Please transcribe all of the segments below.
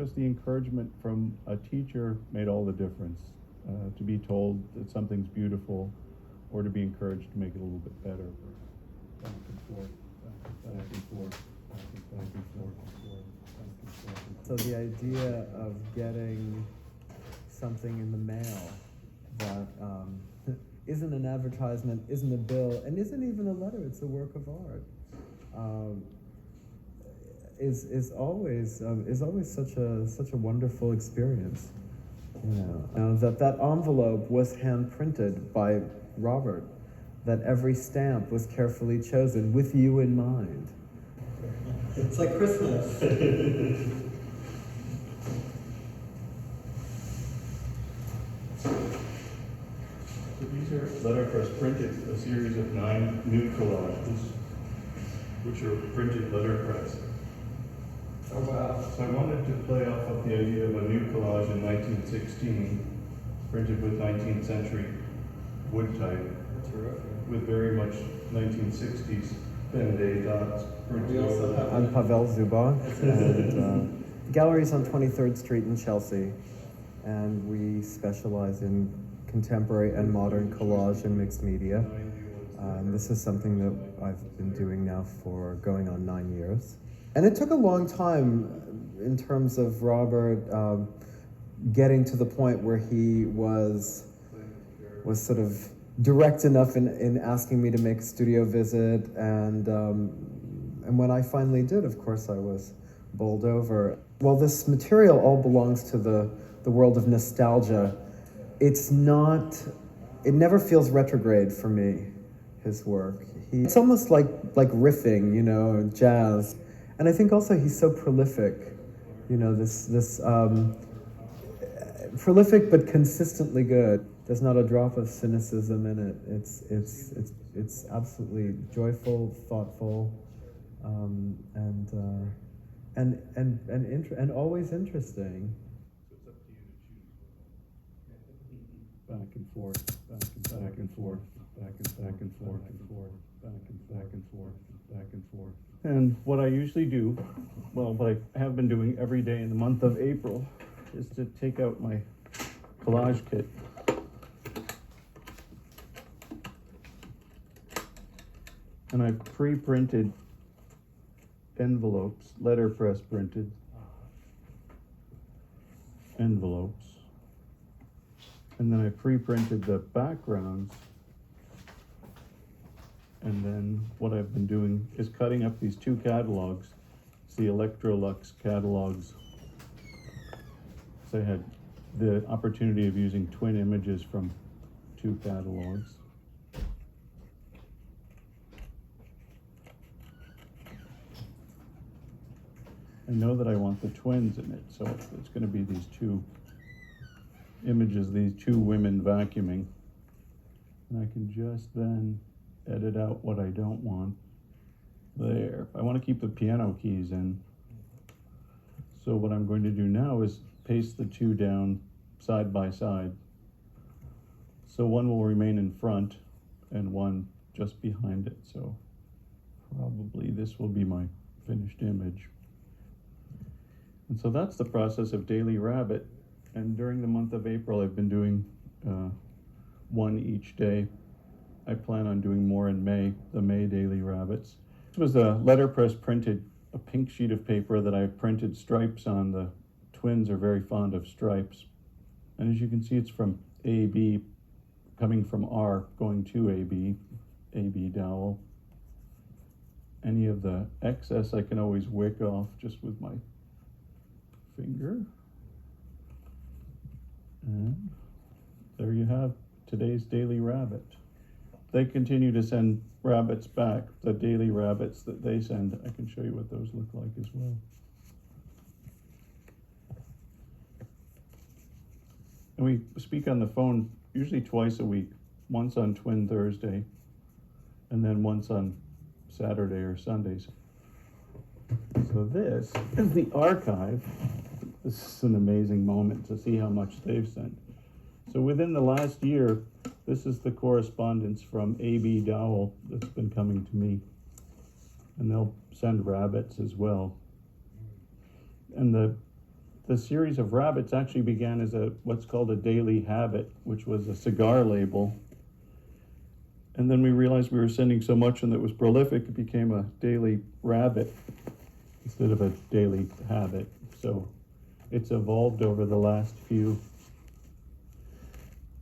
just the encouragement from a teacher made all the difference. To be told that something's beautiful, or to be encouraged to make it a little bit better. Back and forth, back and forth, back and forth, back and forth. So the idea of getting something in the mail that isn't an advertisement, isn't a bill, and isn't even a letter, it's a work of art, is always such a wonderful experience. You know, that envelope was hand printed by Robert, that every stamp was carefully chosen with you in mind. It's like Christmas. So these are letterpress printed, a series of 9 new collages, which are printed letterpress. Oh wow. So I wanted to play off of the idea of a new collage in 1916, printed with 19th century wood type, Terrific. with very much 1960s pen-day dots printed We also over have- I'm Pavel Zuba, and the gallery's on 23rd Street in Chelsea, and we specialize in contemporary and modern collage and mixed media. And this is something that I've been doing now for going on 9 years. And it took a long time in terms of Robert getting to the point where he was sort of direct enough in asking me to make a studio visit, and when I finally did, of course, I was bowled over. While this material all belongs to the world of nostalgia, it never feels retrograde for me, his work. It's almost like riffing, you know, jazz. And I think also he's so prolific, you know, this prolific but consistently good. There's not a drop of cynicism in it. It's absolutely joyful, thoughtful, and always interesting. So it's up to you to choose. Back and forth, back and forth, back and forth, back and forth, back and forth. And what I usually do, well, what I have been doing every day in the month of April, is to take out my collage kit. And I've pre-printed envelopes, letterpress printed envelopes. And then I pre-printed the backgrounds. And then what I've been doing is cutting up these 2 catalogs. It's the Electrolux catalogs. So I had the opportunity of using twin images from 2 catalogs. I know that I want the twins in it, so it's going to be these 2 images, these 2 women vacuuming. And I can just then edit out what I don't want there. I want to keep the piano keys in. So what I'm going to do now is paste the 2 down side by side. So one will remain in front and one just behind it. So probably this will be my finished image. And so that's the process of Daily Rabbit. And during the month of April, I've been doing 1 each day. I plan on doing more in May, the May Daily Rabbits. This was a letterpress printed, a pink sheet of paper that I printed stripes on. The twins are very fond of stripes. And as you can see, it's from AB, coming from R, going to AB dowel. Any of the excess I can always wick off just with my finger. And there you have today's Daily Rabbit. They continue to send rabbits back, the daily rabbits that they send. I can show you what those look like as well. And we speak on the phone usually twice a week, once on Twin Thursday, and then once on Saturday or Sundays. So this is the archive. This is an amazing moment to see how much they've sent. So within the last year, this is the correspondence from AB Dowell that's been coming to me. And they'll send rabbits as well. And the the series of rabbits actually began as what's called a daily habit, which was a cigar label. And then we realized we were sending so much and that was prolific, it became a daily rabbit instead of a daily habit. So it's evolved over the last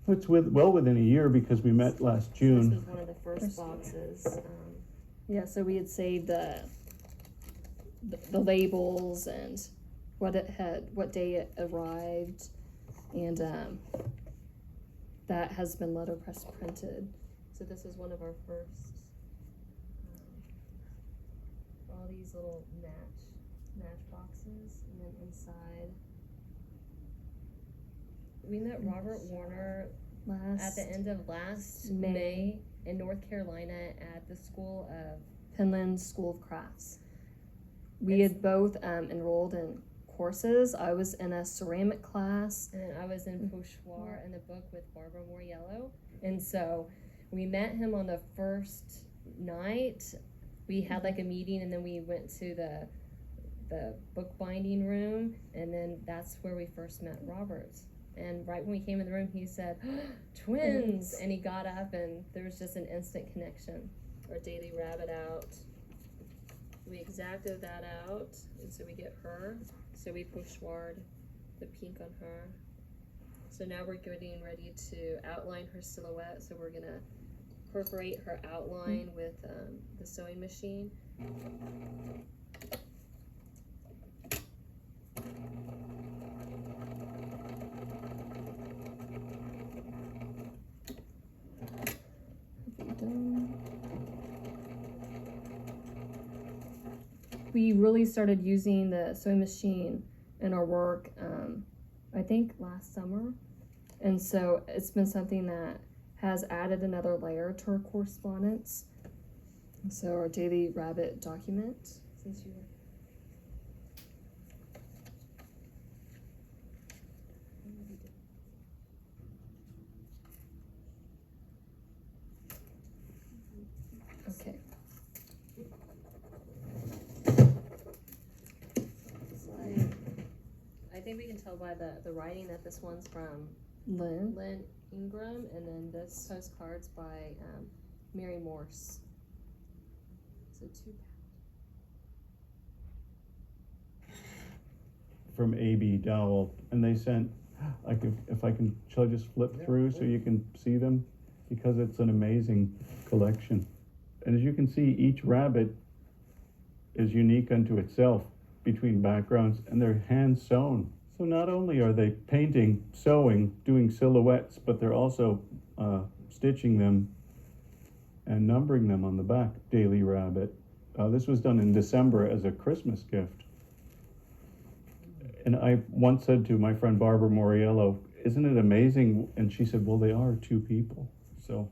it's well within a year, because we met last This June. was one of the first boxes. Yeah, so we had saved the labels and what day it arrived, and that has been letterpress printed. So this is one of our first. All these little match boxes, and then inside. We met Robert Warner at the end of last May in North Carolina at the School of Penland School of Crafts. We had both enrolled in courses. I was in a ceramic class. And then I was in Pochoir in the book with Barbara Moriello. And so we met him on the first night. We had like a meeting, and then we went to the bookbinding room, and then that's where we first met Robert. And right when we came in the room, he said, "Twins!" And he got up, and there was just an instant connection. Our daily rabbit out. We exacted that out, and so we get her. So we pochoired the pink on her. So now we're getting ready to outline her silhouette. So we're gonna perforate her outline with the sewing machine. We really started using the sewing machine in our work, I think last summer. And so it's been something that has added another layer to our correspondence. So our daily rabbit document, since you okay. I think we can tell by the writing that this one's from Lynn. Lynn Ingram, and then this postcard's by Mary Morse. So two. From A.B. Dowell, and they sent, shall I just flip through so you can see them? Because it's an amazing collection. And as you can see, each rabbit is unique unto itself between backgrounds, and they're hand sewn. So not only are they painting, sewing, doing silhouettes, but they're also stitching them and numbering them on the back, Daily Rabbit. This was done in December as a Christmas gift. And I once said to my friend Barbara Moriello, "Isn't it amazing?" And she said, "Well, they are two people." So,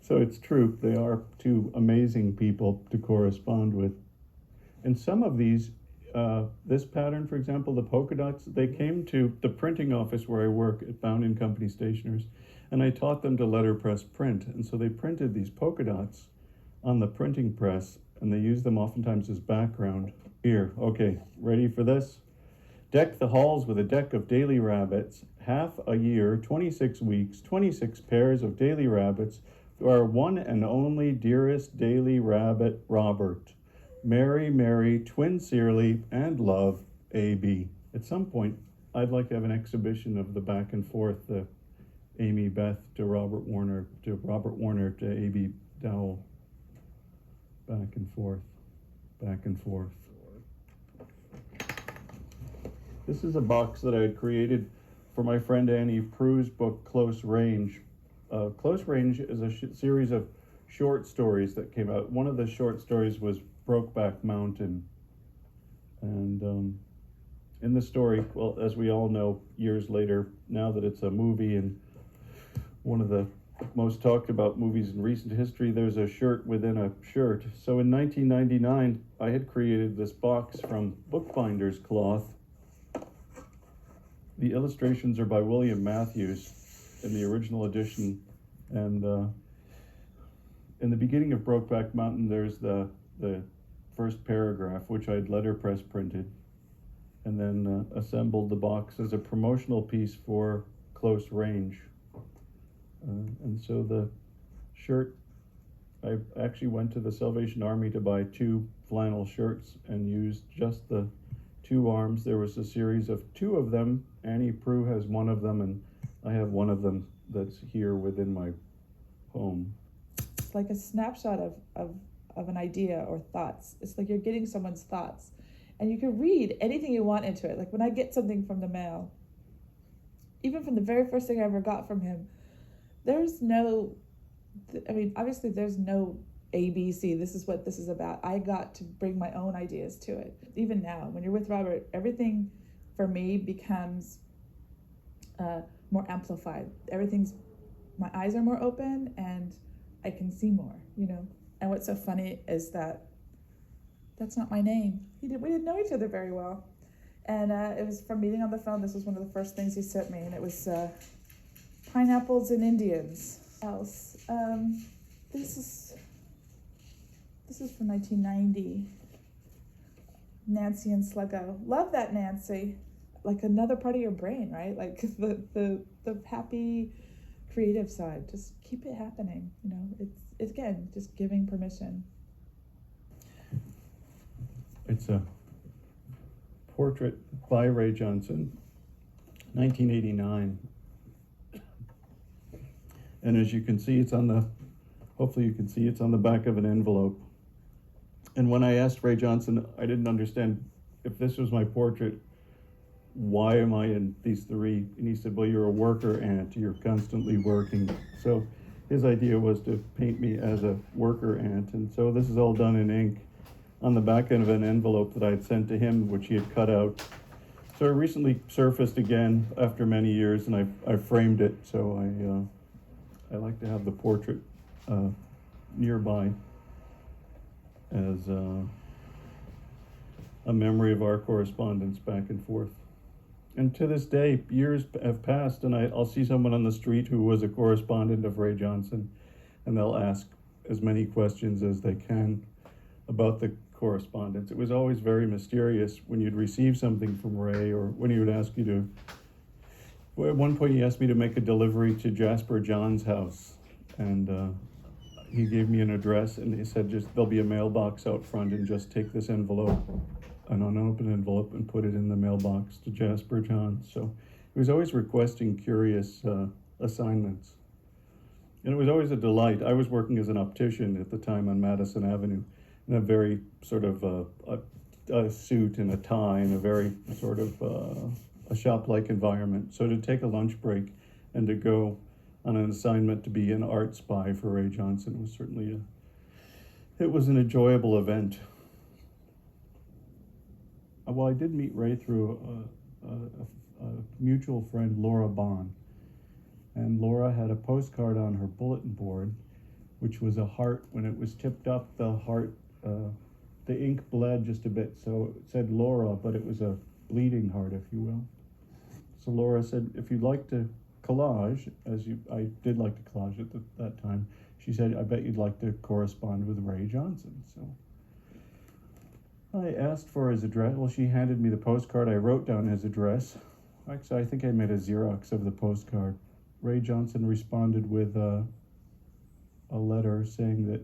so it's true. They are two amazing people to correspond with. And some of these, this pattern, for example, the polka dots, they came to the printing office where I work at Bound & Company Stationers, and I taught them to letterpress print. And so they printed these polka dots on the printing press, and they used them oftentimes as background. Here, okay, ready for this? Deck the halls with a deck of daily rabbits, half a year, 26 weeks, 26 pairs of daily rabbits, to our one and only dearest daily rabbit, Robert. Mary, Mary, twin sincerely, and love, A.B. At some point, I'd like to have an exhibition of the back and forth, the Amy Beth to Robert Warner to A.B. Dowell. Back and forth, back and forth. This is a box that I had created for my friend Annie Prue's book, Close Range. Close Range is a series of short stories that came out. One of the short stories was Brokeback Mountain. And in the story, well, as we all know, years later, now that it's a movie and one of the most talked about movies in recent history, there's a shirt within a shirt. So in 1999, I had created this box from bookbinder's cloth. The illustrations are by William Matthews in the original edition. And in the beginning of Brokeback Mountain, there's the first paragraph, which I'd letterpress printed. and then assembled the box as a promotional piece for close range. And so the shirt, I actually went to the Salvation Army to buy 2 flannel shirts and used just the 2 arms. There was a series of 2 of them. Annie Prue has one of them, and I have one of them that's here within my home. It's like a snapshot of an idea or thoughts. It's like you're getting someone's thoughts. And you can read anything you want into it. Like when I get something from the mail, even from the very first thing I ever got from him, there's no, I mean, obviously there's no ABC, this is what this is about. I got to bring my own ideas to it. Even now, when you're with Robert, everything for me becomes more amplified. My eyes are more open and I can see more, you know? And what's so funny is that that's not my name. We didn't know each other very well. And it was from meeting on the phone. This was one of the first things he sent me, and it was pineapples and Indians. Else, this is from 1990. Nancy and Sluggo. Love that, Nancy. Like another part of your brain, right? Like the happy creative side. Just keep it happening. You know, it's again just giving permission. It's a portrait by Ray Johnson, 1989. And as you can see, hopefully you can see it's on the back of an envelope. And when I asked Ray Johnson, I didn't understand if this was my portrait, why am I in these 3? And he said, well, you're a worker ant, you're constantly working. So his idea was to paint me as a worker ant. And so this is all done in ink on the back end of an envelope that I had sent to him, which he had cut out. So it recently surfaced again after many years, and I framed it. So I like to have the portrait nearby as a memory of our correspondence back and forth. And to this day, years have passed, and I'll see someone on the street who was a correspondent of Ray Johnson, and they'll ask as many questions as they can about the correspondence. It was always very mysterious when you'd receive something from Ray, or when he would ask you to. Well, at one point he asked me to make a delivery to Jasper John's house, and he gave me an address, and he said, there'll be a mailbox out front, and just take this envelope, an unopened envelope, and put it in the mailbox to Jasper John. So he was always requesting curious assignments, and it was always a delight. I was working as an optician at the time on Madison Avenue, in a very sort of a suit and a tie, and a very sort of a shop-like environment. So to take a lunch break and to go on an assignment to be an art spy for Ray Johnson was certainly it was an enjoyable event. Well, I did meet Ray through a mutual friend, Laura Bond. And Laura had a postcard on her bulletin board, which was a heart. When it was tipped up, the heart, the ink bled just a bit. So it said Laura, but it was a bleeding heart, if you will. So Laura said, if you'd like to collage, I did like to collage at that time, she said, I bet you'd like to correspond with Ray Johnson. So I asked for his address. Well, she handed me the postcard. I wrote down his address. Actually, I think I made a Xerox of the postcard. Ray Johnson responded with a letter saying that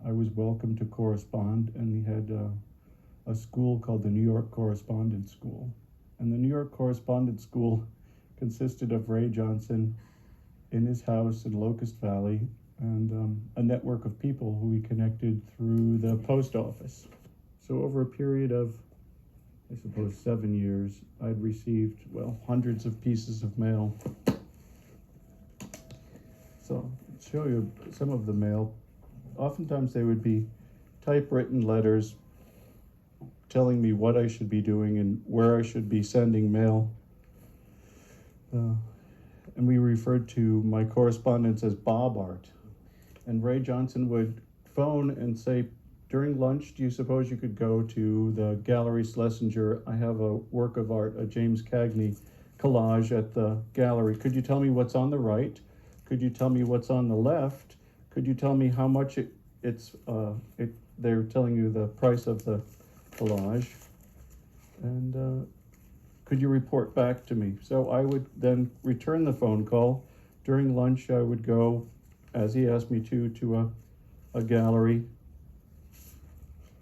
I was welcome to correspond, and he had a school called the New York Correspondence School. And the New York Correspondence School consisted of Ray Johnson in his house in Locust Valley, and a network of people who he connected through the post office. So over a period of, I suppose, 7 years, I'd received, well, hundreds of pieces of mail. So I'll show you some of the mail. Oftentimes they would be typewritten letters telling me what I should be doing and where I should be sending mail. And we referred to my correspondence as Bob Art. And Ray Johnson would phone and say, during lunch, do you suppose you could go to the Gallery Schlesinger? I have a work of art, a James Cagney collage at the gallery. Could you tell me what's on the right? Could you tell me what's on the left? Could you tell me how much they're telling you the price of the collage? And could you report back to me? So I would then return the phone call. During lunch, I would go, as he asked me to a gallery,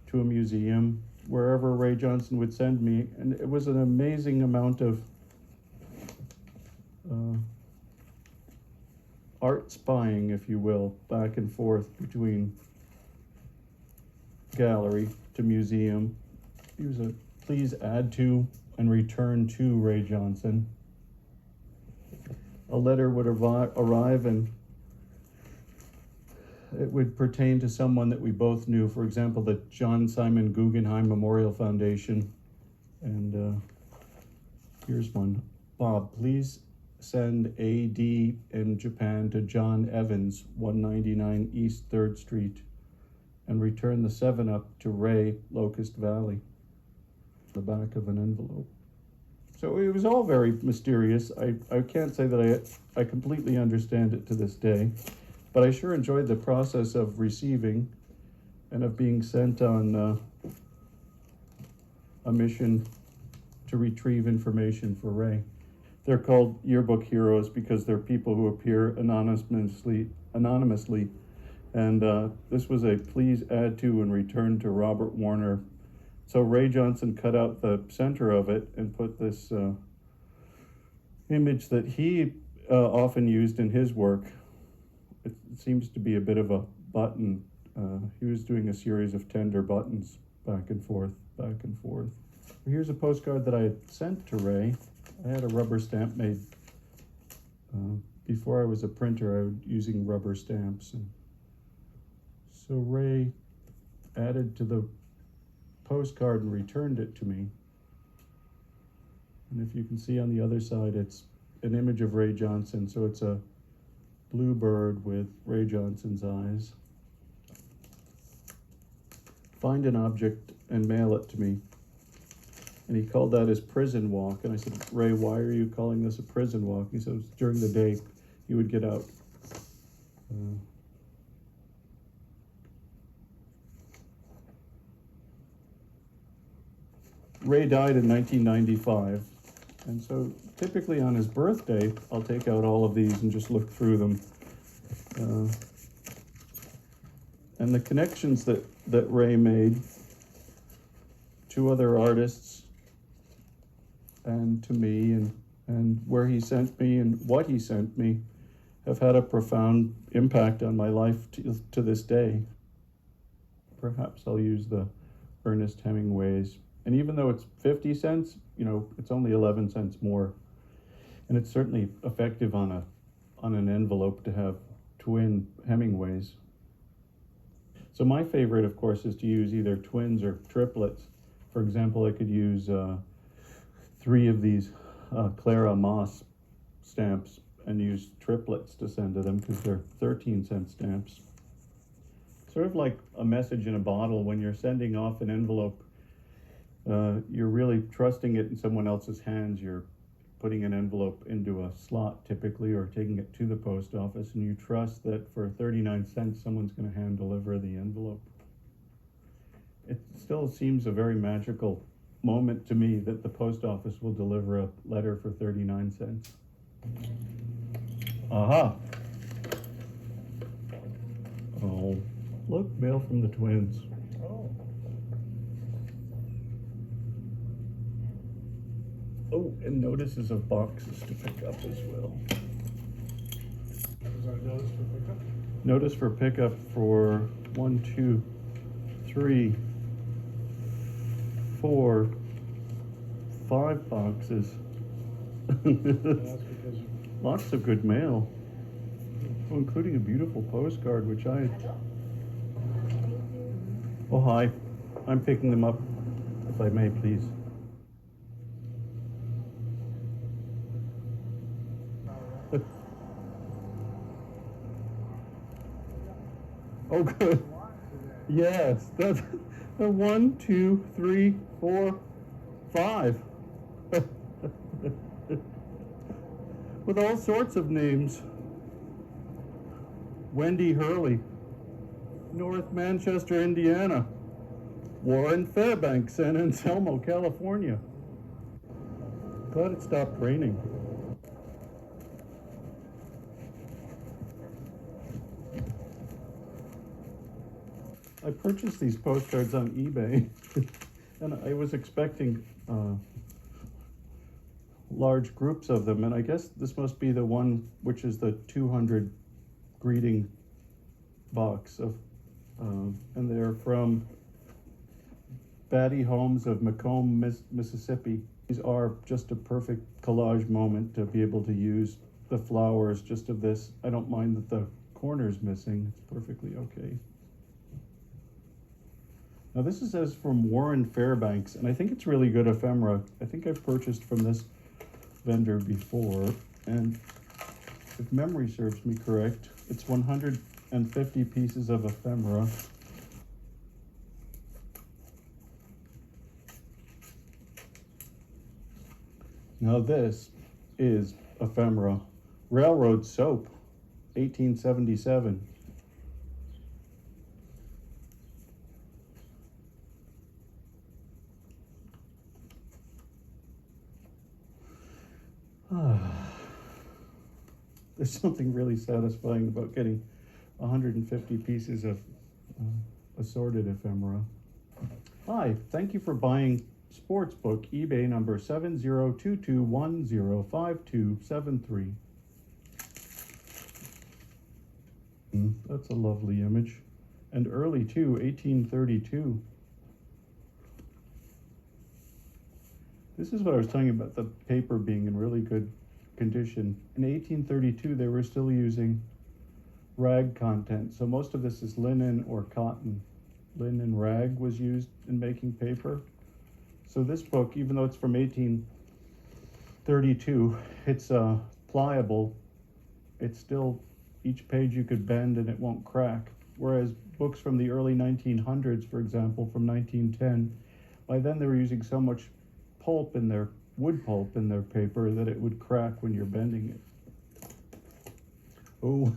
to a museum, wherever Ray Johnson would send me. And it was an amazing amount of art spying, if you will, back and forth between gallery to museum. He was a please add to and return to Ray Johnson. A letter would arrive and it would pertain to someone that we both knew. For example, the John Simon Guggenheim Memorial Foundation. And here's one. Bob, please send AD in Japan to John Evans, 199 East 3rd Street, and return the 7-Up to Ray, Locust Valley. The back of an envelope. So it was all very mysterious. I can't say that I completely understand it to this day, but I sure enjoyed the process of receiving and of being sent on a mission to retrieve information for Ray. They're called yearbook heroes because they're people who appear anonymously, and this was a please add to and return to Robert Warner. So Ray Johnson cut out the center of it and put this image that he often used in his work. It seems to be a bit of a button. He was doing a series of tender buttons back and forth, back and forth. Here's a postcard that I had sent to Ray. I had a rubber stamp made. Before I was a printer, I was using rubber stamps. And so Ray added to the postcard and returned it to me. And if you can see on the other side, it's an image of Ray Johnson. So it's a blue bird with Ray Johnson's eyes. Find an object and mail it to me. And he called that his prison walk. And I said, Ray, why are you calling this a prison walk? He said, during the day, he would get out. Ray died in 1995. And so typically on his birthday, I'll take out all of these and just look through them. And the connections that Ray made to other artists and to me and where he sent me and what he sent me have had a profound impact on my life to this day. Perhaps I'll use the Ernest Hemingway's. And even though it's 50 cents, it's only 11 cents more. And it's certainly effective on an envelope to have twin Hemingways. So my favorite, of course, is to use either twins or triplets. For example, I could use 3 of these Clara Moss stamps and use triplets to send to them because they're 13-cent stamps. Sort of like a message in a bottle. When you're sending off an envelope, you're really trusting it in someone else's hands. You're putting an envelope into a slot typically, or taking it to the post office, and you trust that for 39 cents someone's going to hand deliver the envelope. It still seems a very magical moment to me that the post office will deliver a letter for 39 cents. Aha! Oh, look, mail from the twins. Oh, and notices of boxes to pick up as well. Was our notice for pickup? Notice for pickup for 1, 2, 3, 4, 5 boxes. That's because Lots of good mail, including a beautiful postcard, which I... Oh, hi. I'm picking them up, if I may, please. Oh, good. Yes, that's the 1, 2, 3, 4, 5. With all sorts of names. Wendy Hurley, North Manchester, Indiana. Warren Fairbanks, San Anselmo, California. Glad it stopped raining. I purchased these postcards on eBay, and I was expecting large groups of them, and I guess this must be the one which is the 200 greeting box of, and they're from Batty Homes of Macomb, Mississippi. These are just a perfect collage moment to be able to use the flowers just of this. I don't mind that the corner's missing, it's perfectly okay. Now this says from Warren Fairbanks, and I think it's really good ephemera. I think I've purchased from this vendor before, and if memory serves me correct, it's 150 pieces of ephemera. Now this is ephemera. Railroad soap, 1877. There's something really satisfying about getting 150 pieces of assorted ephemera. Hi, thank you for buying Sportsbook, eBay number 7022105273. That's a lovely image. And early too, 1832. This is what I was talking about, the paper being in really good condition. In 1832, they were still using rag content. So most of this is linen or cotton. Linen rag was used in making paper. So this book, even though it's from 1832, it's pliable. It's still, each page you could bend and it won't crack. Whereas books from the early 1900s, for example, from 1910, by then they were using so much pulp in their, wood pulp in their paper that it would crack when you're bending it. Oh,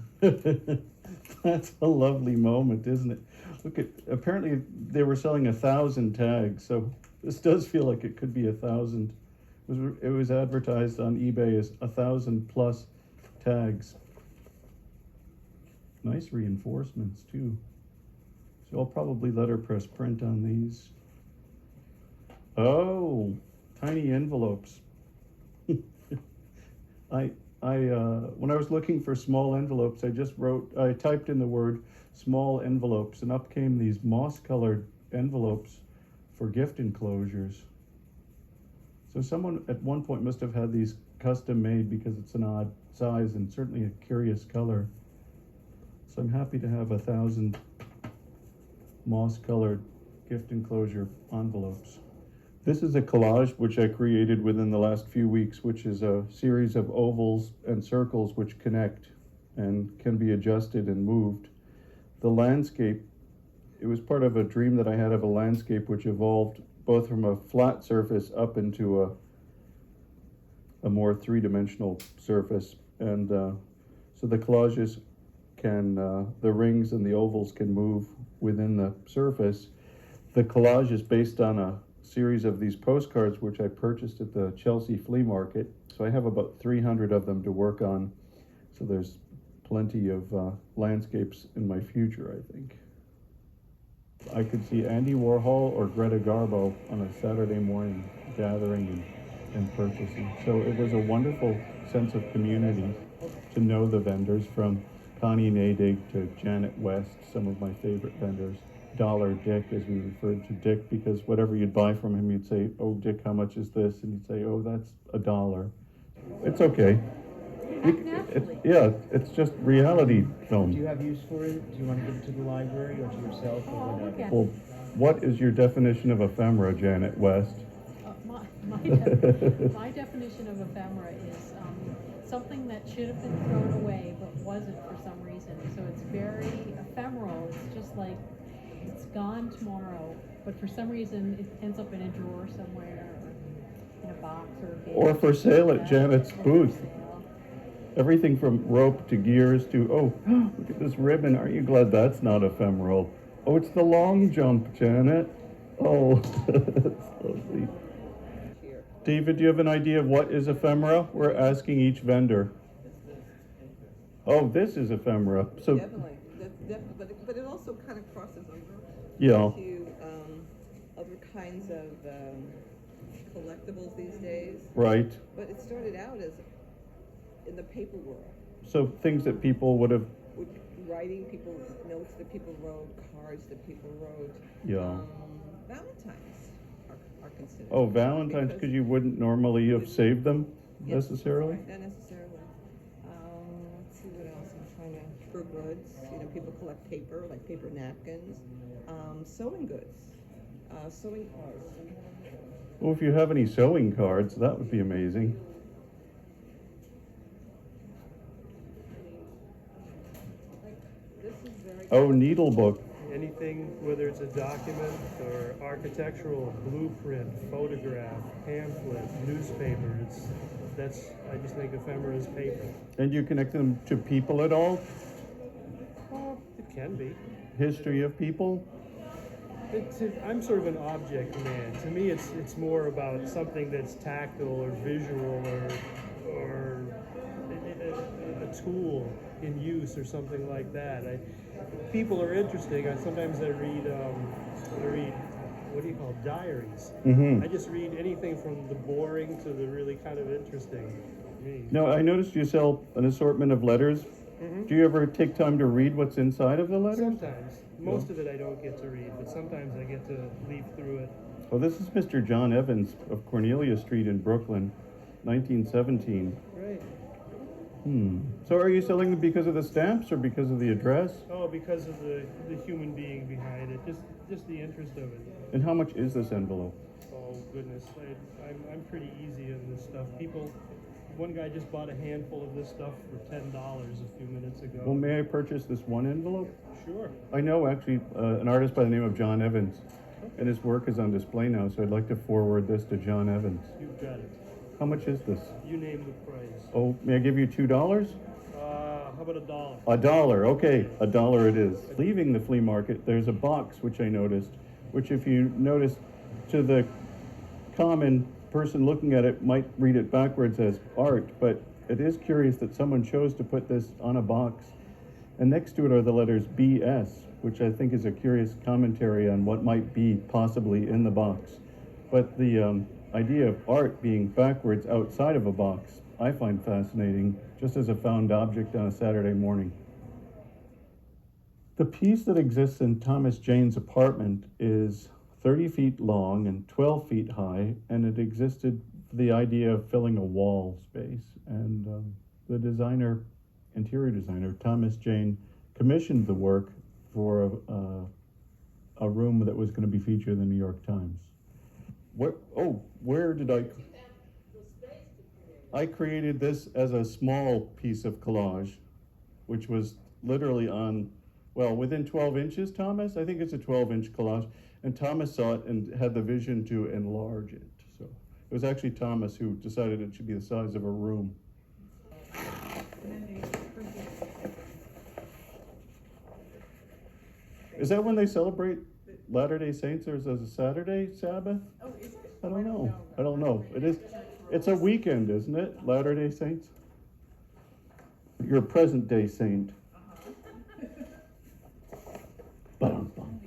that's a lovely moment, isn't it? Look at, apparently they were selling 1,000 tags, so this does feel like it could be 1,000. It was advertised on eBay as 1,000 plus tags. Nice reinforcements too. So I'll probably letterpress print on these. Oh, tiny envelopes. When I was looking for small envelopes, I typed in the word small envelopes, and up came these moss-colored envelopes for gift enclosures. So someone at one point must have had these custom made because it's an odd size and certainly a curious color. So I'm happy to have 1,000 moss-colored gift enclosure envelopes. This is a collage which I created within the last few weeks, which is a series of ovals and circles which connect and can be adjusted and moved. The landscape, it was part of a dream that I had of a landscape which evolved both from a flat surface up into a more three-dimensional surface. And so the collages can, the rings and the ovals can move within the surface. The collage is based on a series of these postcards which I purchased at the Chelsea flea market. So I have about 300 of them to work on. So there's plenty of landscapes in my future, I think. I could see Andy Warhol or Greta Garbo on a Saturday morning gathering and purchasing. So it was a wonderful sense of community to know the vendors, from Connie Nadig to Janet West, some of my favorite vendors. Dollar Dick, as we referred to Dick, because whatever you'd buy from him, you'd say, "Oh, Dick, how much is this?" And he'd say, "Oh, that's $1." It's okay. It's just reality film. Do you have use for it? Do you want to give it to the library or to yourself or whatever? Well, what is your definition of ephemera, Janet West? My definition of ephemera is something that should have been thrown away but wasn't for some reason. So it's very ephemeral. It's just like it's gone tomorrow, but for some reason it ends up in a drawer somewhere, or in a box or a bin. Or for sale at Janet's booth. Everything from rope to gears to, oh, look at this ribbon. Aren't you glad that's not ephemeral? Oh, it's the long jump, Janet. Oh, that's lovely. David, do you have an idea of what is ephemera? We're asking each vendor. Oh, this is ephemera. So, Definitely, that's definitely, but it also kind of crosses over yeah, to other kinds of collectibles these days. right. But it started out as in the paper world, So things that people would have, with writing, people notes that people wrote, cards that people wrote. yeah. Valentines are considered. Oh, Valentine's, because you wouldn't normally have saved them Yes, necessarily? right, not necessarily. Let's see what else I'm trying to, for goods, people collect paper, like paper napkins, sewing goods, sewing cards. Well, if you have any sewing cards, that would be amazing. This is very. Oh, needle book. Anything, whether it's a document or architectural blueprint, photograph, pamphlet, newspaper, I just think ephemera is paper. And you connect them to people at all? It can be. History of people? I'm sort of an object man. To me, it's more about something that's tactile or visual or a tool in use or something like that. People are interesting. Sometimes I read what do you call it, diaries. Mm-hmm. I just read anything from the boring to the really kind of interesting. Now, I noticed you sell an assortment of letters. Mm-hmm. Do you ever take time to read what's inside of the letters? Sometimes. Most of it I don't get to read, but sometimes I get to leaf through it. Well, this is Mr. John Evans of Cornelia Street in Brooklyn, 1917. Right. So are you selling them because of the stamps or because of the address? Oh, because of the human being behind it, just the interest of it. And how much is this envelope? Oh goodness, I'm pretty easy on this stuff. One guy just bought a handful of this stuff for $10 a few minutes ago. Well, may I purchase this one envelope? Sure. I know actually an artist by the name of John Evans, and his work is on display now, so I'd like to forward this to John Evans. You've got it. How much is this? You name the price. Oh, may I give you $2? How about $1? $1, okay, $1 it is. Leaving the flea market, there's a box which I noticed, which if you notice, to the common person looking at it might read it backwards as art, but it is curious that someone chose to put this on a box. And next to it are the letters BS, which I think is a curious commentary on what might be possibly in the box. But the idea of art being backwards outside of a box, I find fascinating, just as a found object on a Saturday morning. The piece that exists in Thomas Jane's apartment is 30 feet long and 12 feet high, and it existed for the idea of filling a wall space. And the interior designer, Thomas Jane, commissioned the work for a room that was going to be featured in the New York Times. Where did I created this as a small piece of collage, which was literally within 12 inches, Thomas? I think it's a 12-inch collage. And Thomas saw it and had the vision to enlarge it. So it was actually Thomas who decided it should be the size of a room. Is that when they celebrate Latter-day Saints, or is it a Saturday Sabbath? Oh, is it? I don't know. I don't know. It is. It's a weekend, isn't it? Latter-day Saints. You're a present-day saint. Ba-dum-bum.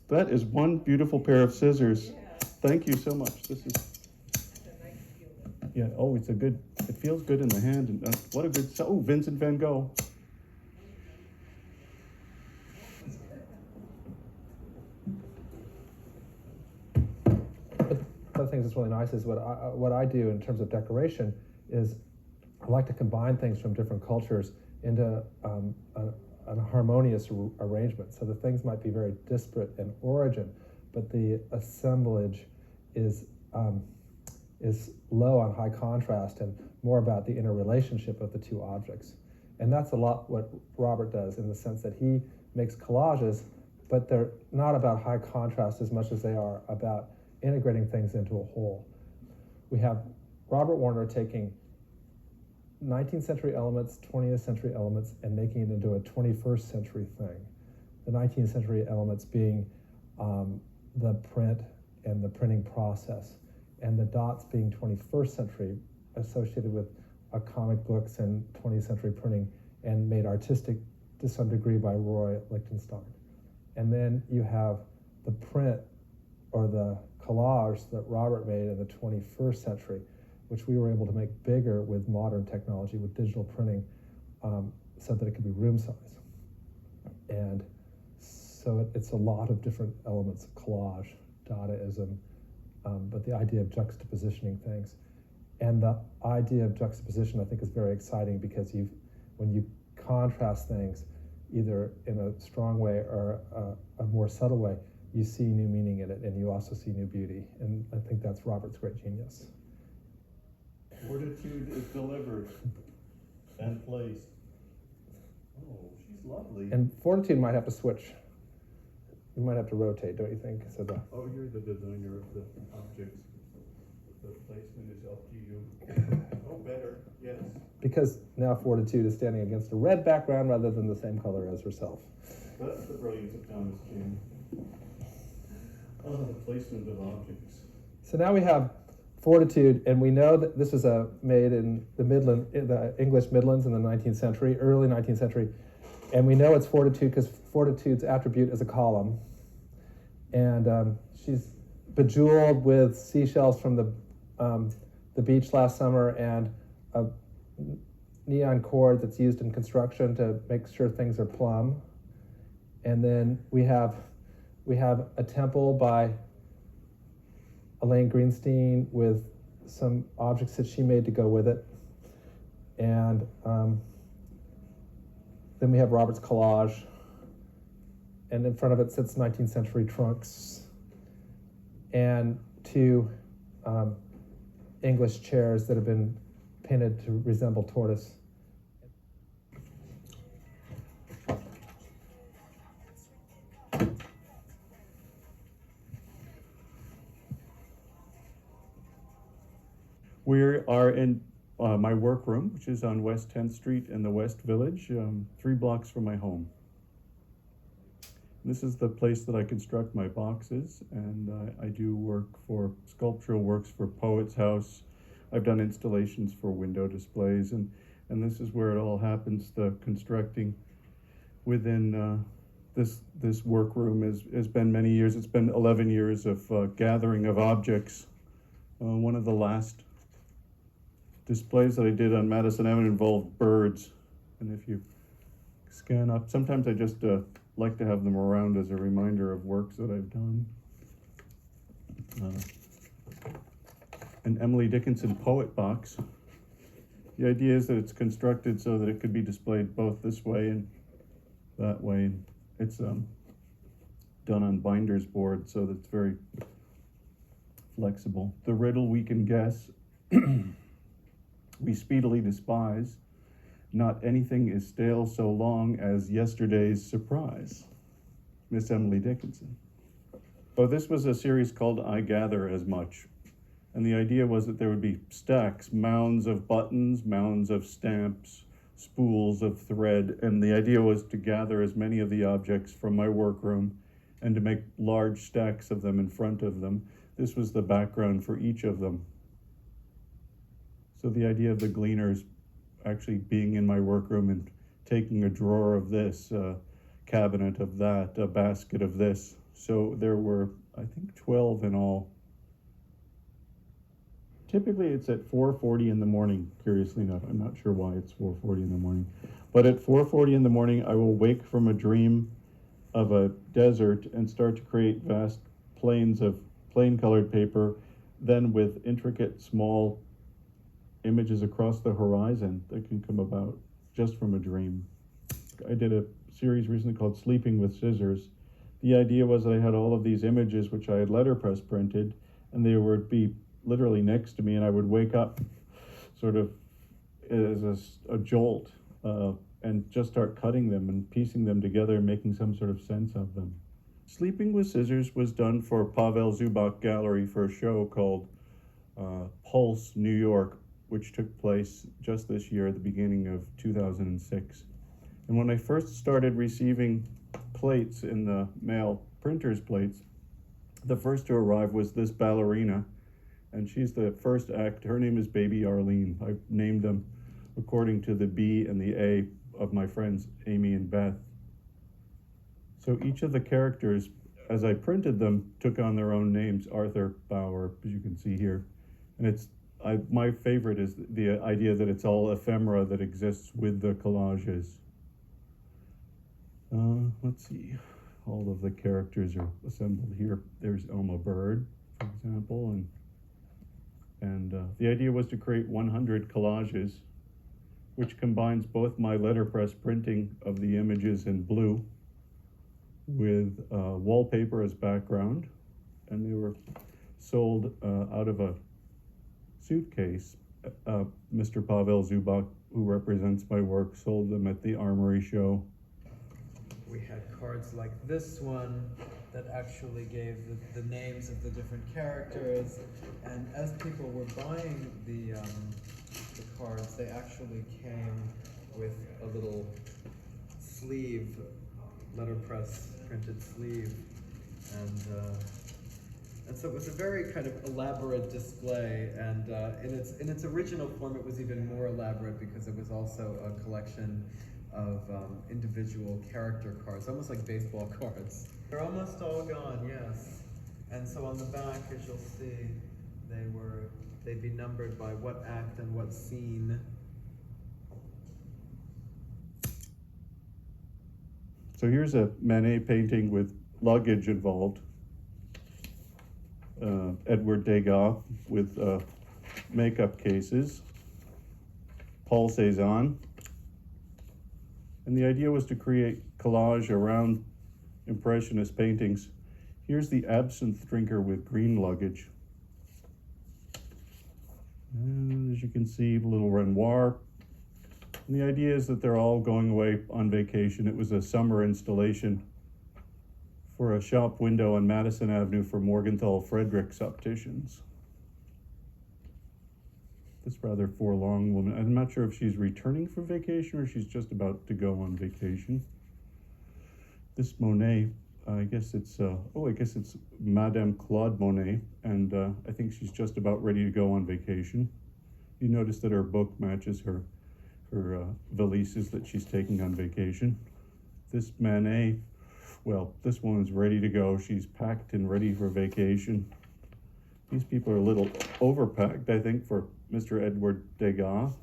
That is one beautiful pair of scissors. Thank you so much. This is. Yeah. Oh, it's a good. It feels good in the hand, and what a good. Oh, Vincent van Gogh. One of the things that's really nice is what I do in terms of decoration is I like to combine things from different cultures into a harmonious arrangement. So the things might be very disparate in origin, but the assemblage is low on high contrast and more about the interrelationship of the two objects. And that's a lot what Robert does, in the sense that he makes collages, but they're not about high contrast as much as they are about integrating things into a whole. We have Robert Warner taking 19th century elements, 20th century elements, and making it into a 21st century thing. The 19th century elements being the print and the printing process, and the dots being 21st century, associated with comic books and 20th century printing, and made artistic to some degree by Roy Lichtenstein. And then you have the print or the collage that Robert made in the 21st century, which we were able to make bigger with modern technology, with digital printing, so that it could be room size. And so it's a lot of different elements of collage, Dadaism, but the idea of juxtapositioning things. And the idea of juxtaposition, I think, is very exciting because when you contrast things, either in a strong way or a more subtle way, you see new meaning in it, and you also see new beauty. And I think that's Robert's great genius. Fortitude is delivered and placed. Oh, she's lovely. And Fortitude might have to switch. You might have to rotate, don't you think? So Oh, you're the designer of the objects. The placement is up to you. Oh, better, yes. because now Fortitude is standing against a red background rather than the same color as herself. That's the brilliance of Thomas Jane. Oh, the placement of objects. So now we have Fortitude, and we know that this was made in the English Midlands in the 19th century, early 19th century, and we know it's Fortitude because Fortitude's attribute is a column, and she's bejeweled with seashells from the beach last summer and a neon cord that's used in construction to make sure things are plumb, and then we have a temple by Elaine Greenstein with some objects that she made to go with it. And then we have Robert's collage. And in front of it sits 19th century trunks and two English chairs that have been painted to resemble tortoise. We are in my workroom, which is on West 10th Street in the West Village, 3 blocks from my home. This is the place that I construct my boxes, and I do work for sculptural works for Poets House. I've done installations for window displays, and this is where it all happens. The constructing within this workroom has been many years. It's been 11 years of gathering of objects. One of the last displays that I did on Madison Avenue involved birds, and if you scan up, sometimes I just like to have them around as a reminder of works that I've done. An Emily Dickinson poet box. The idea is that it's constructed so that it could be displayed both this way and that way. It's done on binder's board so that it's very flexible. The riddle we can guess, we speedily despise. Not anything is stale so long as yesterday's surprise. Miss Emily Dickinson. Oh, this was a series called I Gather As Much. And the idea was that there would be stacks, mounds of buttons, mounds of stamps, spools of thread. And the idea was to gather as many of the objects from my workroom and to make large stacks of them in front of them. This was the background for each of them. So the idea of the gleaners actually being in my workroom and taking a drawer of this, a cabinet of that, a basket of this. So there were, I think, 12 in all. Typically it's at 4:40 in the morning, curiously enough. I'm not sure why it's 4:40 in the morning. But at 4:40 in the morning, I will wake from a dream of a desert and start to create vast plains of plain-colored paper, then with intricate, small images across the horizon that can come about just from a dream. I did a series recently called Sleeping with Scissors. The idea was that I had all of these images which I had letterpress printed, and they would be literally next to me, and I would wake up sort of as a jolt and just start cutting them and piecing them together and making some sort of sense of them. Sleeping with Scissors was done for Pavel Zubak Gallery for a show called Pulse New York, which took place just this year at the beginning of 2006. And when I first started receiving plates in the mail, printer's plates, The first to arrive was this ballerina, and she's the first act. Her name is Baby Arlene. I named them according to the B and the A of my friends Amy and Beth. So each of the characters, as I printed them, took on their own names. Arthur, Bauer, as you can see here. And my favorite is the idea that it's all ephemera that exists with the collages. Let's see. All of the characters are assembled here. There's Elma Bird, for example, and the idea was to create 100 collages, which combines both my letterpress printing of the images in blue with wallpaper as background, and they were sold out of a suitcase. Mr. Pavel Zubak, who represents my work, sold them at the Armory show. We had cards like this one that actually gave the names of the different characters, and as people were buying the cards, they actually came with a little sleeve, letterpress printed sleeve, and so it was a very kind of elaborate display, and in its original form it was even more elaborate because it was also a collection of individual character cards, almost like baseball cards. They're almost all gone, yes. And so on the back, as you'll see, they'd be numbered by what act and what scene. So here's a Manet painting with luggage involved. Edward Degas with makeup cases. Paul Cézanne. And the idea was to create collage around Impressionist paintings. Here's the absinthe drinker with green luggage. And as you can see, the little Renoir. And the idea is that they're all going away on vacation. It was a summer installation for a shop window on Madison Avenue for Morgenthau Fredericks opticians. This rather forlorn woman. I'm not sure if she's returning from vacation or she's just about to go on vacation. This Monet, I guess it's Madame Claude Monet, and I think she's just about ready to go on vacation. You notice that her book matches her valises that she's taking on vacation. This Manet, well, this woman's ready to go. She's packed and ready for vacation. These people are a little overpacked, I think, for Mr. Edgar Degas.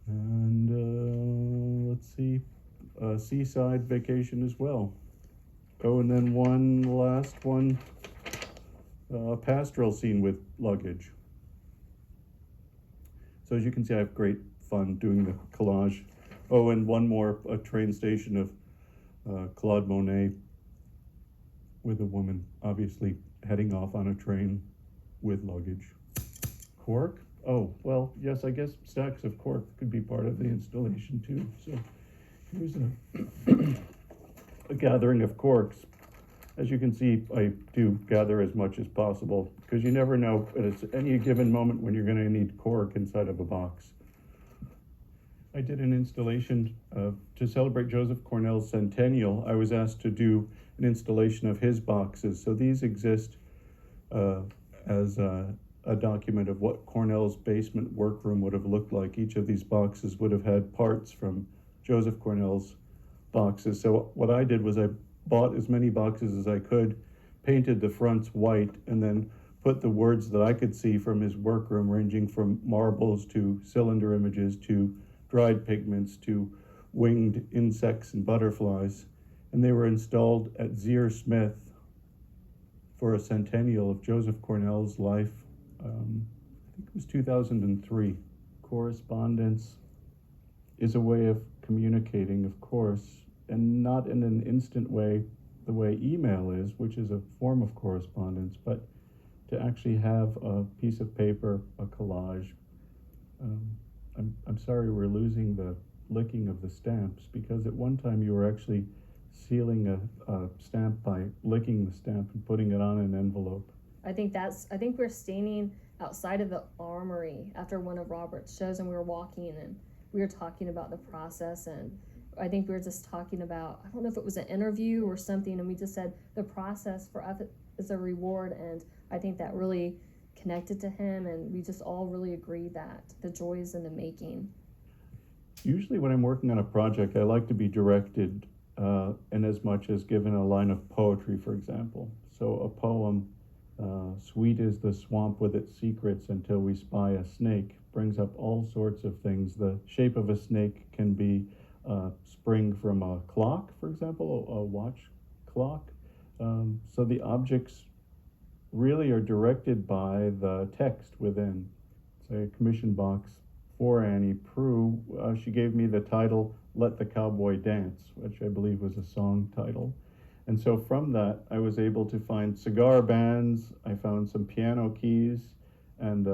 And let's see, seaside vacation as well. Oh, and then one last one, pastoral scene with luggage. So as you can see, I have great fun doing the collage. Oh, and one more, a train station of Claude Monet with a woman obviously heading off on a train with luggage. Cork? Oh, well, yes, I guess stacks of cork could be part of the installation too. So here's a gathering of corks. As you can see, I do gather as much as possible because you never know at any given moment when you're going to need cork inside of a box. I did an installation to celebrate Joseph Cornell's centennial. I was asked to do an installation of his boxes. So these exist as a document of what Cornell's basement workroom would have looked like. Each of these boxes would have had parts from Joseph Cornell's boxes. So what I did was I bought as many boxes as I could, painted the fronts white, and then put the words that I could see from his workroom, ranging from marbles to cylinder images to dried pigments to winged insects and butterflies. And they were installed at Zier Smith for a centennial of Joseph Cornell's life. I think it was 2003. Correspondence is a way of communicating, of course, and not in an instant way, the way email is, which is a form of correspondence, but to actually have a piece of paper, a collage. I'm sorry we're losing the licking of the stamps, because at one time you were actually sealing a stamp by licking the stamp and putting it on an envelope. I think we're standing outside of the Armory after one of Robert's shows, and we were walking and we were talking about the process, and I think we were just talking about, I don't know if it was an interview or something, and we just said the process for us is a reward, and I think that really connected to him, and we just all really agreed that the joy is in the making. Usually when I'm working on a project, I like to be directed in as much as given a line of poetry, for example. So a poem, sweet is the swamp with its secrets until we spy a snake, brings up all sorts of things. The shape of a snake can be spring from a clock, for example, a watch clock. So the objects really are directed by the text within. Say a commission box for Annie Prue. She gave me the title, Let the Cowboy Dance, which I believe was a song title. And so from that, I was able to find cigar bands, I found some piano keys, and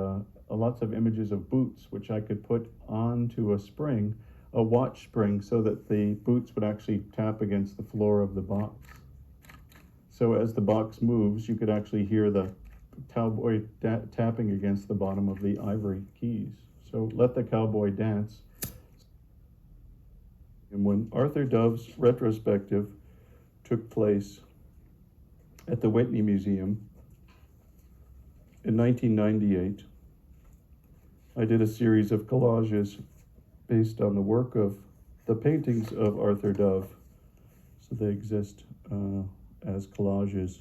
lots of images of boots, which I could put onto a spring, a watch spring, so that the boots would actually tap against the floor of the box. So as the box moves, you could actually hear the cowboy tapping against the bottom of the ivory keys. So Let the Cowboy Dance. And when Arthur Dove's retrospective took place at the Whitney Museum in 1998, I did a series of collages based on the work of the paintings of Arthur Dove. So they exist as collages.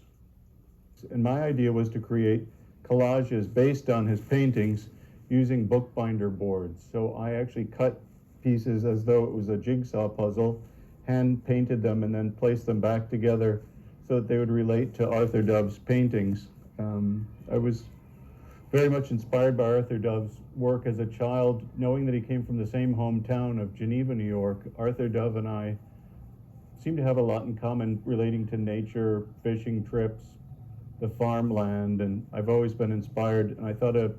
And my idea was to create collages based on his paintings using bookbinder boards. So I actually cut pieces as though it was a jigsaw puzzle, hand painted them, and then placed them back together so that they would relate to Arthur Dove's paintings. I was very much inspired by Arthur Dove's work as a child, knowing that he came from the same hometown of Geneva, New York. Arthur Dove and I seem to have a lot in common relating to nature, fishing trips, the farmland, and I've always been inspired, and I thought a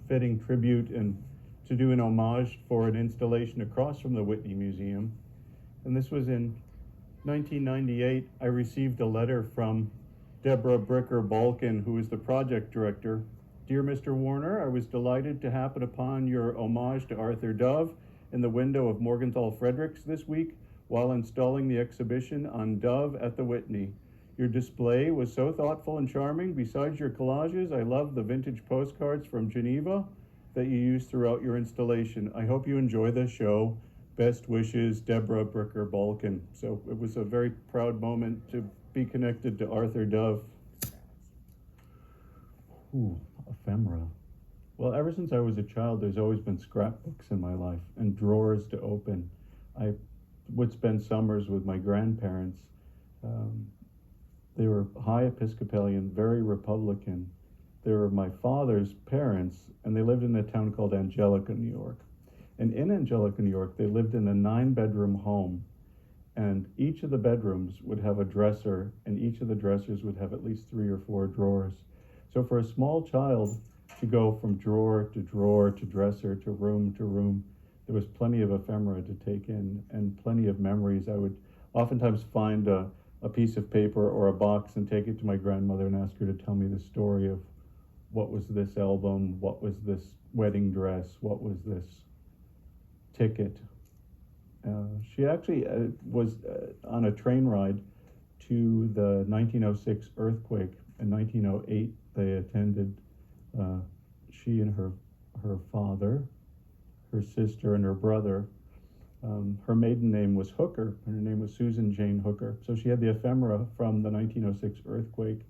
fitting tribute and to do an homage for an installation across from the Whitney Museum. And this was in 1998. I received a letter from Deborah Bricker-Balkin, who is the project director. Dear Mr. Warner, I was delighted to happen upon your homage to Arthur Dove in the window of Morgenthau Fredericks this week while installing the exhibition on Dove at the Whitney. Your display was so thoughtful and charming. Besides your collages, I love the vintage postcards from Geneva that you use throughout your installation. I hope you enjoy the show. Best wishes, Deborah Bricker-Balkin. So it was a very proud moment to be connected to Arthur Dove. Ooh, ephemera. Well, ever since I was a child, there's always been scrapbooks in my life and drawers to open. I would spend summers with my grandparents. They were high Episcopalian, very Republican. They were my father's parents, and they lived in a town called Angelica, New York. And in Angelica, New York, they lived in a 9-bedroom home, and each of the bedrooms would have a dresser, and each of the dressers would have at least 3 or 4 drawers. So for a small child to go from drawer to drawer to dresser to room, there was plenty of ephemera to take in and plenty of memories. I would oftentimes find a piece of paper or a box and take it to my grandmother and ask her to tell me the story of what was this album, what was this wedding dress, what was this ticket. She actually was on a train ride to the 1906 earthquake. In 1908, they attended, she and her father, her sister, and her brother. Her maiden name was Hooker, and her name was Susan Jane Hooker. So she had the ephemera from the 1906 earthquake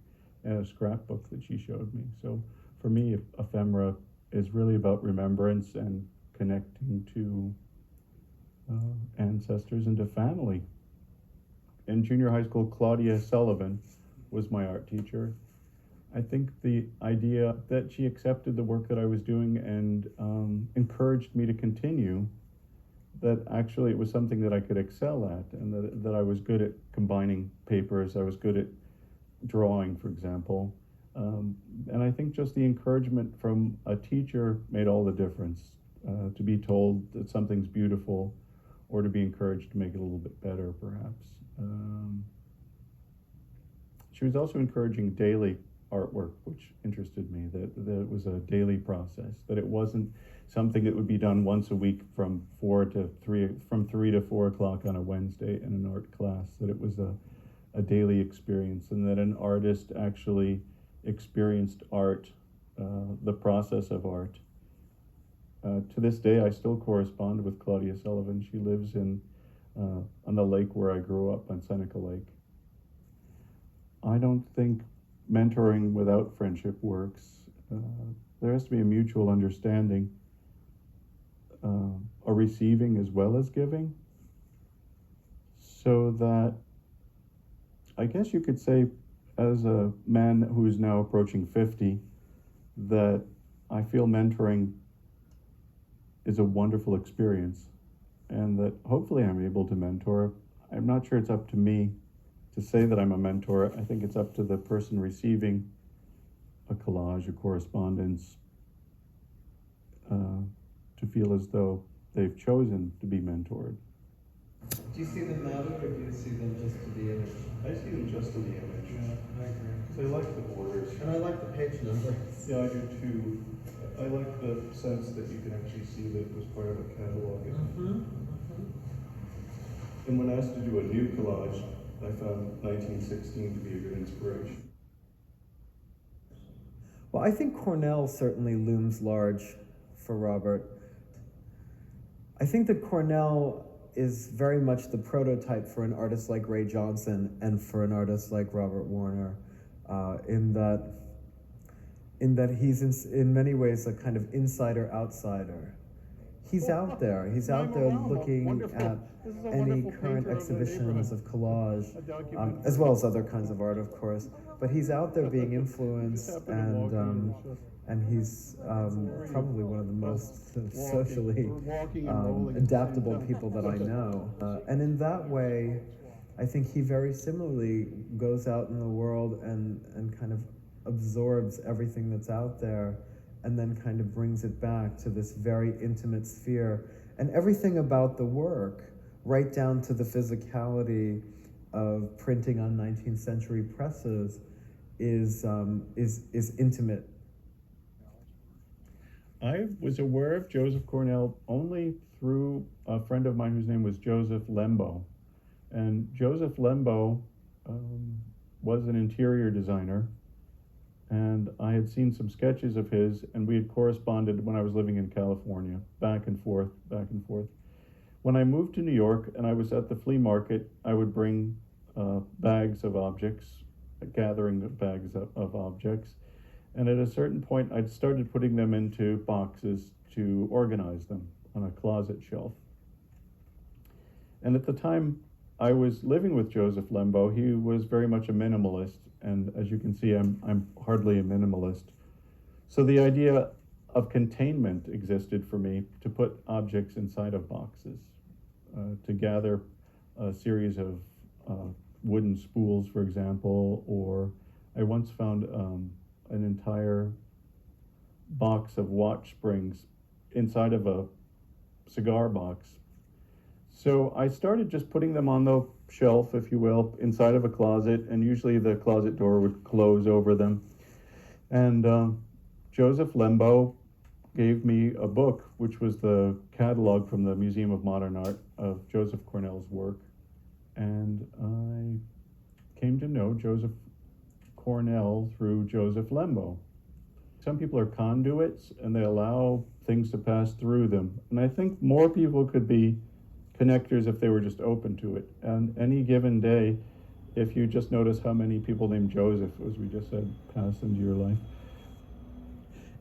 and a scrapbook that she showed me. So for me, ephemera is really about remembrance and connecting to ancestors and to family. In junior high school, Claudia Sullivan was my art teacher. I think the idea that she accepted the work that I was doing and encouraged me to continue, that actually it was something that I could excel at, and that I was good at combining papers, I was good at drawing, for example. And I think just the encouragement from a teacher made all the difference, to be told that something's beautiful or to be encouraged to make it a little bit better, perhaps. She was also encouraging daily artwork, which interested me, that it was a daily process, that it wasn't something that would be done once a week from 3 to 4 o'clock on a Wednesday in an art class, that it was a daily experience, and that an artist actually experienced art, the process of art. To this day, I still correspond with Claudia Sullivan. She lives on the lake where I grew up, on Seneca Lake. I don't think mentoring without friendship works. There has to be a mutual understanding, a receiving as well as giving, so that I guess you could say, as a man who's now approaching 50, that I feel mentoring is a wonderful experience, and that hopefully I'm able to mentor. I'm not sure it's up to me to say that I'm a mentor. I think it's up to the person receiving a collage, a correspondence, to feel as though they've chosen to be mentored. Do you see them matter, or do you see them just to the image? I see them just in the image. Yeah, I agree. I like the borders. And I like the page numbers. Yeah, I do too. I like the sense that you can actually see that it was part of a catalog. And when asked to do a new collage, I found 1916 to be a good inspiration. Well, I think Cornell certainly looms large for Robert. I think that Cornell is very much the prototype for an artist like Ray Johnson and for an artist like Robert Warner, in that he's in many ways a kind of insider-outsider. He's out there. He's out there looking at any current exhibitions of collage, as well as other kinds of art, of course. But he's out there being influenced, and he's probably one of the most socially adaptable people that I know. And in that way, I think he very similarly goes out in the world and kind of absorbs everything that's out there, and then kind of brings it back to this very intimate sphere. And everything about the work, right down to the physicality of printing on 19th century presses, is intimate. I was aware of Joseph Cornell only through a friend of mine whose name was Joseph Lembo. And Joseph Lembo was an interior designer, and I had seen some sketches of his, and we had corresponded when I was living in California, back and forth. When I moved to New York and I was at the flea market, I would bring bags of objects, gathering bags of objects, and at a certain point I'd started putting them into boxes to organize them on a closet shelf. And at the time I was living with Joseph Lembo, he was very much a minimalist, and as you can see, I'm hardly a minimalist. So the idea of containment existed for me, to put objects inside of boxes, to gather a series of wooden spools, for example, or I once found an entire box of watch springs inside of a cigar box. So I started just putting them on the shelf, if you will, inside of a closet, and usually the closet door would close over them. And Joseph Lembo gave me a book, which was the catalog from the Museum of Modern Art of Joseph Cornell's work. And I came to know Joseph Cornell through Joseph Lembo. Some people are conduits, and they allow things to pass through them. And I think more people could be connectors if they were just open to it. And any given day, if you just notice how many people named Joseph, as we just said, pass into your life.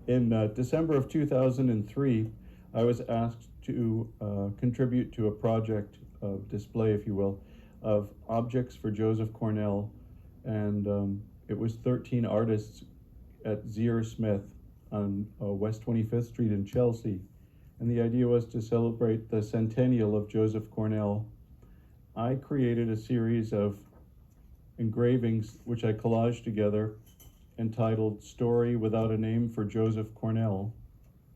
In December of 2003, I was asked to contribute to a project of display, if you will, of objects for Joseph Cornell. And it was 13 artists at Zier Smith on West 25th Street in Chelsea. And the idea was to celebrate the centennial of Joseph Cornell. I created a series of engravings which I collaged together, entitled Story Without a Name for Joseph Cornell.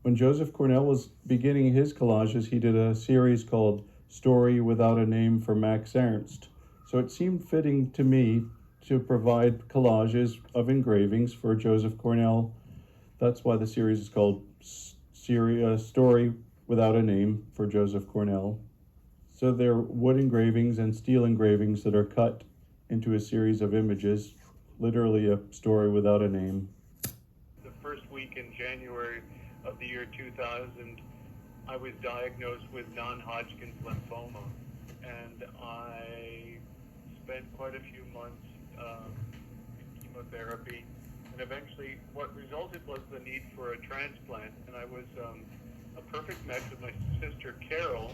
When Joseph Cornell was beginning his collages, he did a series called Story Without a Name for Max Ernst. So it seemed fitting to me to provide collages of engravings for Joseph Cornell. That's why the series is called Story Without a Name for Joseph Cornell. So they're wood engravings and steel engravings that are cut into a series of images, literally a story without a name. The first week in January of the year 2000, I was diagnosed with non-Hodgkin's lymphoma, and I spent quite a few months in chemotherapy, and eventually what resulted was the need for a transplant, and I was a perfect match with my sister Carol,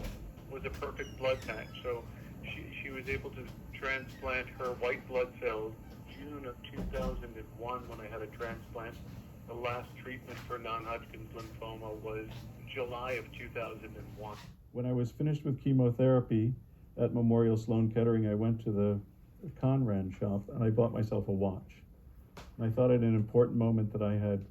was a perfect blood match, so she was able to transplant her white blood cells June of 2001 when I had a transplant. The last treatment for non-Hodgkin's lymphoma was July of 2001. When I was finished with chemotherapy at Memorial Sloan Kettering, I went to the Conran shop and I bought myself a watch. And I thought it an important moment that I had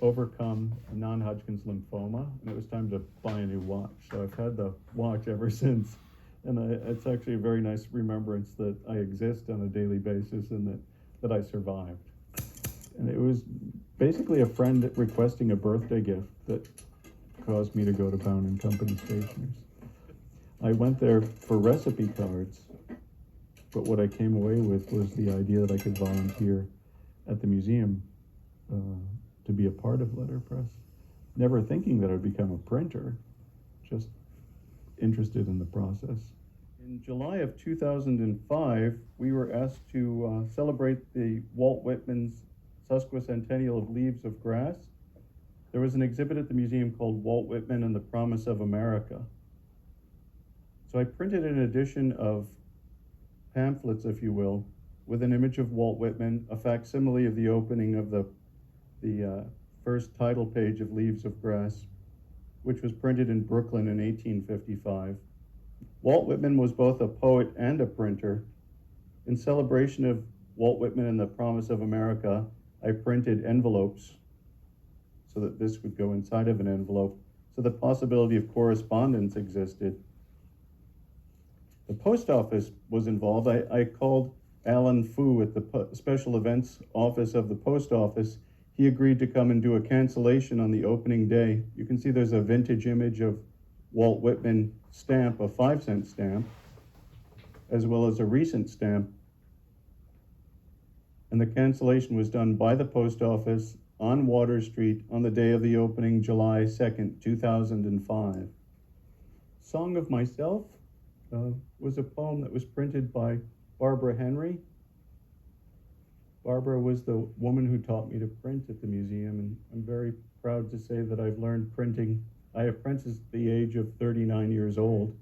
overcome a non-Hodgkin's lymphoma, and it was time to buy a new watch. So I've had the watch ever since, and it's actually a very nice remembrance that I exist on a daily basis and that I survived. And it was basically a friend requesting a birthday gift that caused me to go to Bound & Company Stationers. I went there for recipe cards, but what I came away with was the idea that I could volunteer at the museum to be a part of letterpress. Never thinking that I'd become a printer, just interested in the process. In July of 2005, we were asked to celebrate the Walt Whitman's sesquicentennial of Leaves of Grass. There was an exhibit at the museum called Walt Whitman and the Promise of America. So I printed an edition of pamphlets, if you will, with an image of Walt Whitman, a facsimile of the opening of the first title page of Leaves of Grass, which was printed in Brooklyn in 1855. Walt Whitman was both a poet and a printer. In celebration of Walt Whitman and the Promise of America, I printed envelopes so that this would go inside of an envelope, so the possibility of correspondence existed. The post office was involved. I called Alan Fu at the special events office of the post office. He agreed to come and do a cancellation on the opening day. You can see there's a vintage image of Walt Whitman stamp, a 5-cent stamp, as well as a recent stamp. And the cancellation was done by the post office on Water Street on the day of the opening, July 2nd, 2005. Song of Myself was a poem that was printed by Barbara Henry. Barbara was the woman who taught me to print at the museum, and I'm very proud to say that I've learned printing. I apprenticed at the age of 39 years old.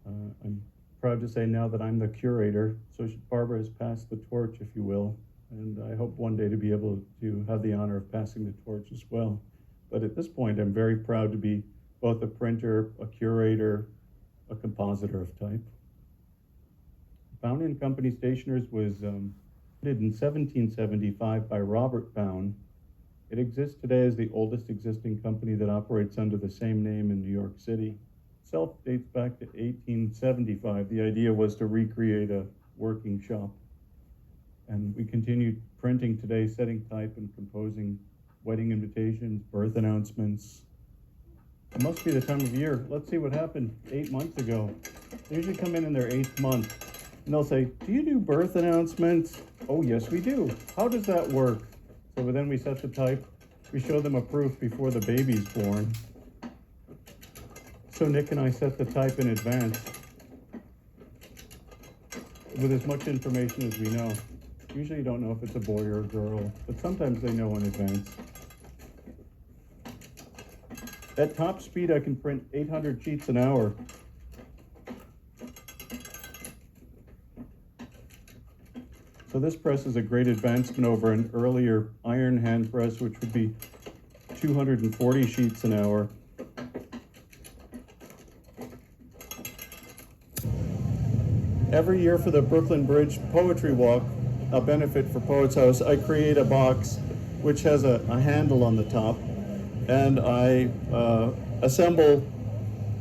I'm proud to say now that I'm the curator, so Barbara has passed the torch, if you will, and I hope one day to be able to have the honor of passing the torch as well. But at this point, I'm very proud to be both a printer, a curator, a compositor of type. Bound & Company Stationers was founded in 1775 by Robert Bound. It exists today as the oldest existing company that operates under the same name in New York City. Itself dates back to 1875. The idea was to recreate a working shop. And we continue printing today, setting type and composing wedding invitations, birth announcements. It must be the time of year. Let's see what happened 8 months ago. They usually come in their 8th month. And they'll say, do you do birth announcements? Oh, yes, we do. How does that work? So then we set the type. We show them a proof before the baby's born. So Nick and I set the type in advance with as much information as we know. Usually you don't know if it's a boy or a girl, but sometimes they know in advance. At top speed, I can print 800 sheets an hour. So this press is a great advancement over an earlier iron hand press, which would be 240 sheets an hour. Every year for the Brooklyn Bridge Poetry Walk, a benefit for Poets House, I create a box which has a handle on the top, and I assemble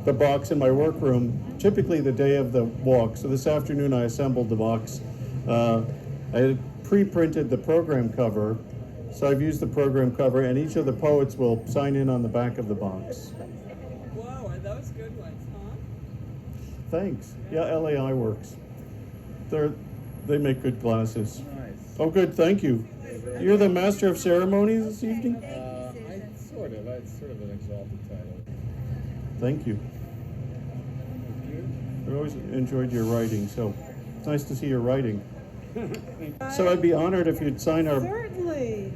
the box in my workroom, typically the day of the walk. So this afternoon I assembled the box. I had pre-printed the program cover, so I've used the program cover, and each of the poets will sign in on the back of the box. Whoa, are those good ones, huh? Thanks. Yeah, LAI works. They make good glasses. Nice. Oh, good. Thank you. You're the master of ceremonies this evening. It's sort of an exalted title. Thank you. I always enjoyed your writing, so it's nice to see your writing. So I'd be honored if you'd sign our. Certainly.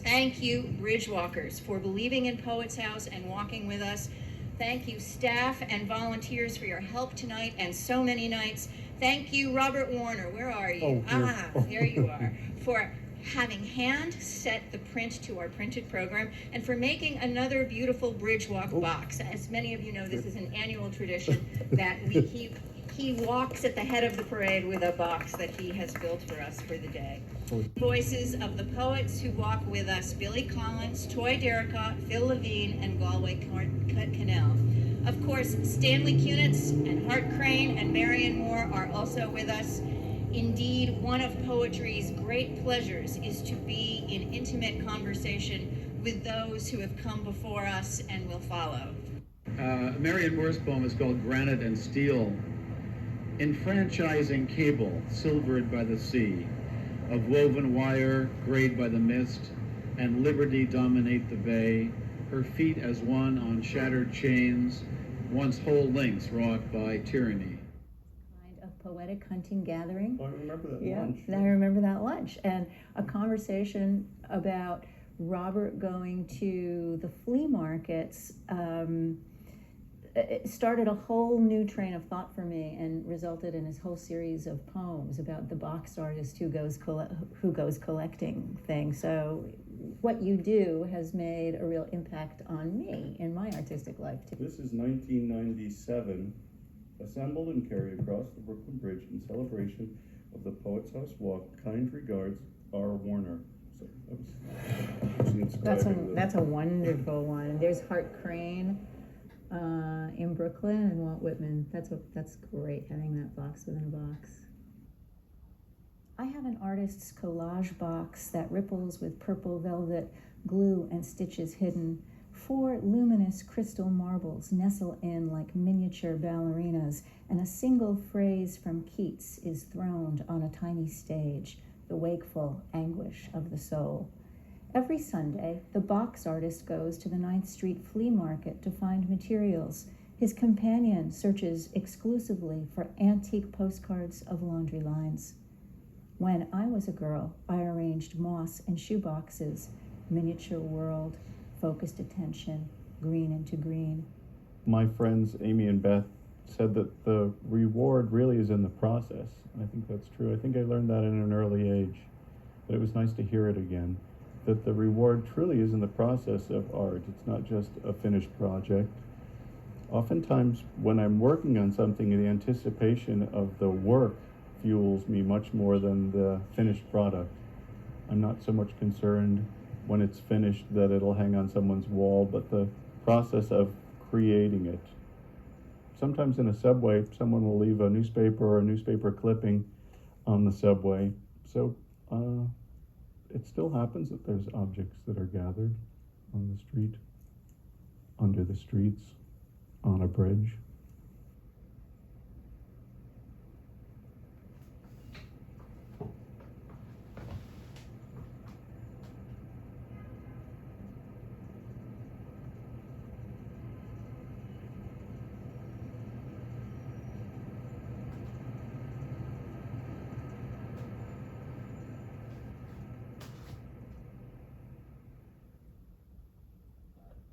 Thank you, Bridgewalkers, for believing in Poets House and walking with us. Thank you, staff and volunteers, for your help tonight and so many nights. Thank you, Robert Warner. Where are you? There you are. For having hand set the print to our printed program and for making another beautiful Bridgewalk box. As many of you know, this is an annual tradition that we keep. He walks at the head of the parade with a box that he has built for us for the day. Voices of the poets who walk with us: Billy Collins, Toy Derricott, Phil Levine, and Galway Cannell. Of course, Stanley Kunitz and Hart Crane and Marion Moore are also with us. Indeed, one of poetry's great pleasures is to be in intimate conversation with those who have come before us and will follow. Marion Moore's poem is called Granite and Steel. Enfranchising cable, silvered by the sea, of woven wire, grayed by the mist, and liberty dominate the bay, her feet as one on shattered chains, once whole links wrought by tyranny. Kind of poetic hunting gathering. I remember that lunch. I remember that lunch. And a conversation about Robert going to the flea markets. It started a whole new train of thought for me and resulted in his whole series of poems about the box artist who goes collecting things. So what you do has made a real impact on me in my artistic life too. This is 1997, assembled and carried across the Brooklyn Bridge in celebration of the Poets House Walk. Kind regards, R. Warner. So That's a wonderful one. There's Hart Crane in Brooklyn and Walt Whitman. That's great, having that box within a box. I have an artist's collage box that ripples with purple velvet, glue and stitches hidden. 4 luminous crystal marbles nestle in like miniature ballerinas, and a single phrase from Keats is throned on a tiny stage, the wakeful anguish of the soul. Every Sunday, the box artist goes to the 9th Street flea market to find materials. His companion searches exclusively for antique postcards of laundry lines. When I was a girl, I arranged moss and shoeboxes, miniature world, focused attention, green into green. My friends Amy and Beth said that the reward really is in the process. I think that's true. I think I learned that in an early age, but it was nice to hear it again. That the reward truly is in the process of art. It's not just a finished project. Oftentimes, when I'm working on something, the anticipation of the work fuels me much more than the finished product. I'm not so much concerned when it's finished that it'll hang on someone's wall, but the process of creating it. Sometimes in a subway, someone will leave a newspaper or a newspaper clipping on the subway. So, it still happens that there's objects that are gathered on the street, under the streets, on a bridge.